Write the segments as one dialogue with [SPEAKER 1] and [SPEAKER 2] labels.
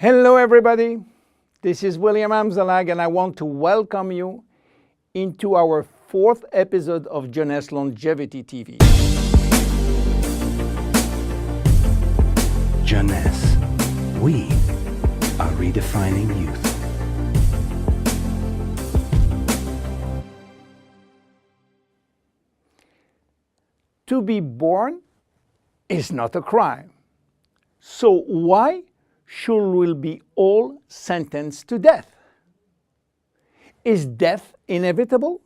[SPEAKER 1] Hello everybody, this is William Amzalag and I want to welcome you into our fourth episode of Jeunesse Longevity TV.
[SPEAKER 2] Jeunesse, we are redefining youth.
[SPEAKER 1] To be born is not a crime. So why should we be all sentenced to death? Is death inevitable?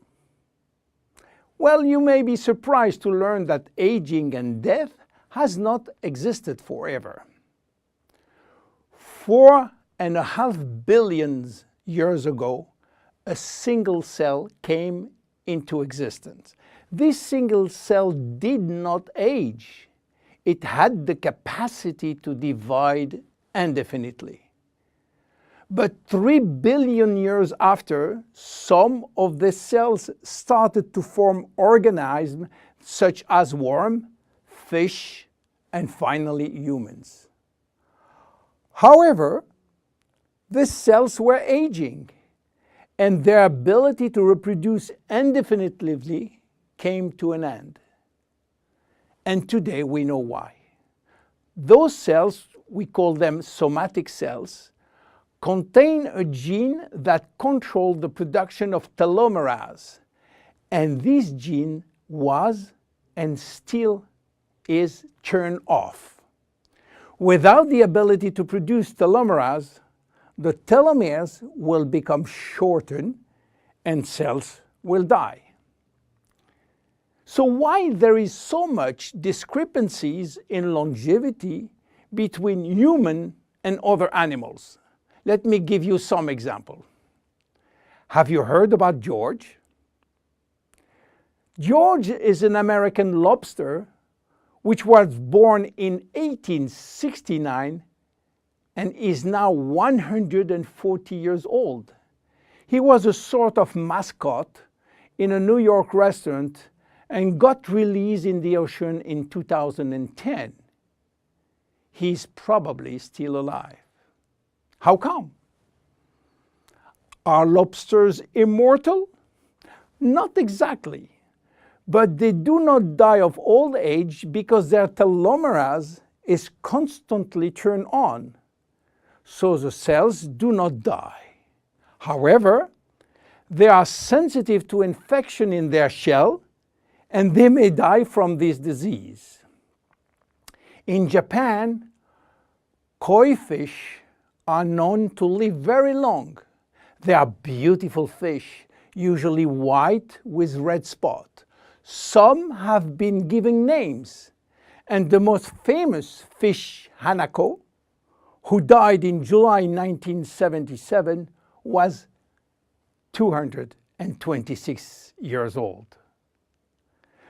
[SPEAKER 1] Well, you may be surprised to learn that aging and death has not existed forever. 4.5 billion years ago, a single cell came into existence. This single cell did not age. It had the capacity to divide indefinitely. But 3 billion years after, some of the cells started to form organisms such as worms, fish, and finally humans. However, the cells were aging, and their ability to reproduce indefinitely came to an end. And today we know why. Those cells, we call them somatic cells, contain a gene that controls the production of telomerase. And this gene was and still is turned off. Without the ability to produce telomerase, the telomeres will become shortened and cells will die. So why there is so much discrepancies in longevity between human and other animals? Let me give you some example. Have you heard about George? George is an American lobster which was born in 1869 and is now 140 years old. He was a sort of mascot in a New York restaurant and got released in the ocean in 2010. He's probably still alive. How come? Are lobsters immortal? Not exactly, but they do not die of old age because their telomerase is constantly turned on, so the cells do not die. However, they are sensitive to infection in their shell, and they may die from this disease. In Japan, koi fish are known to live very long. They are beautiful fish, usually white with red spot. Some have been given names, and the most famous fish, Hanako, who died in July 1977, was 226 years old.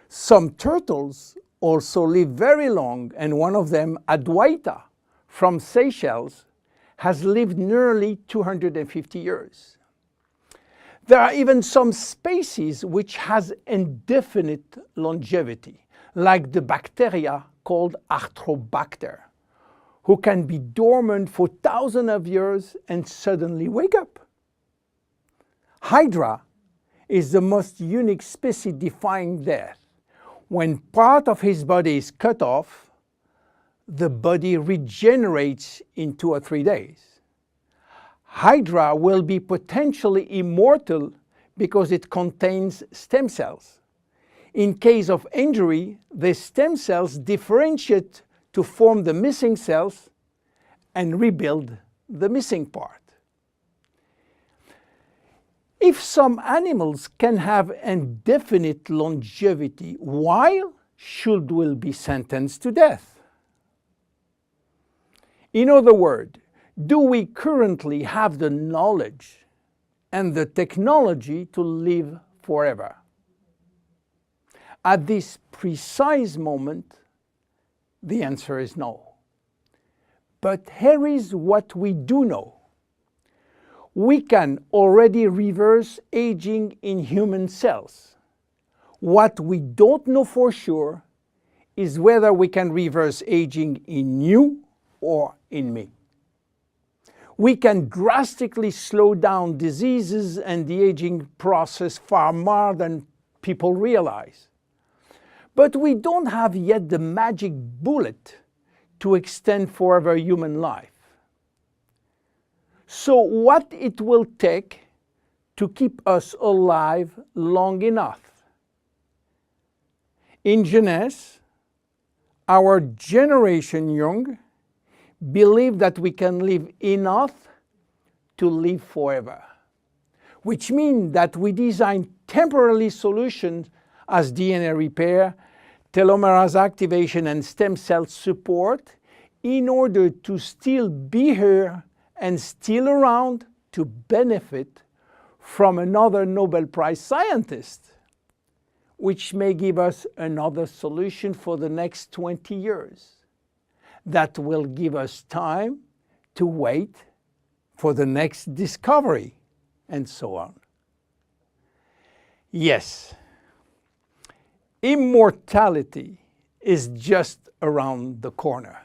[SPEAKER 1] Some turtles also live very long, and one of them, Adwaita, from Seychelles, has lived nearly 250 years. There are even some species which has indefinite longevity, like the bacteria called Arthrobacter, who can be dormant for thousands of years and suddenly wake up. Hydra is the most unique species defying death. When part of his body is cut off, the body regenerates in 2 or 3 days. Hydra will be potentially immortal because it contains stem cells. In case of injury, the stem cells differentiate to form the missing cells and rebuild the missing part. If some animals can have indefinite longevity, why should we be sentenced to death? In other words, do we currently have the knowledge and the technology to live forever? At this precise moment, the answer is no. But here is what we do know. We can already reverse aging in human cells. What we don't know for sure is whether we can reverse aging in you or in me. We can drastically slow down diseases and the aging process far more than people realize. But we don't have yet the magic bullet to extend forever human life. So what it will take to keep us alive long enough? In Jeunesse, our generation young believe that we can live enough to live forever, which means that we design temporary solutions as DNA repair, telomerase activation, and stem cell support in order to still be here and still around to benefit from another Nobel Prize scientist, which may give us another solution for the next 20 years. That will give us time to wait for the next discovery, and so on. Yes, immortality is just around the corner.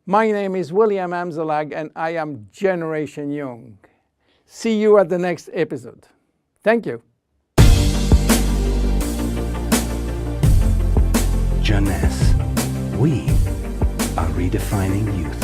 [SPEAKER 1] My name is William Amzalag, and I am Generation Young. See you at the next episode. Thank you.
[SPEAKER 2] Jeunesse. We are redefining youth.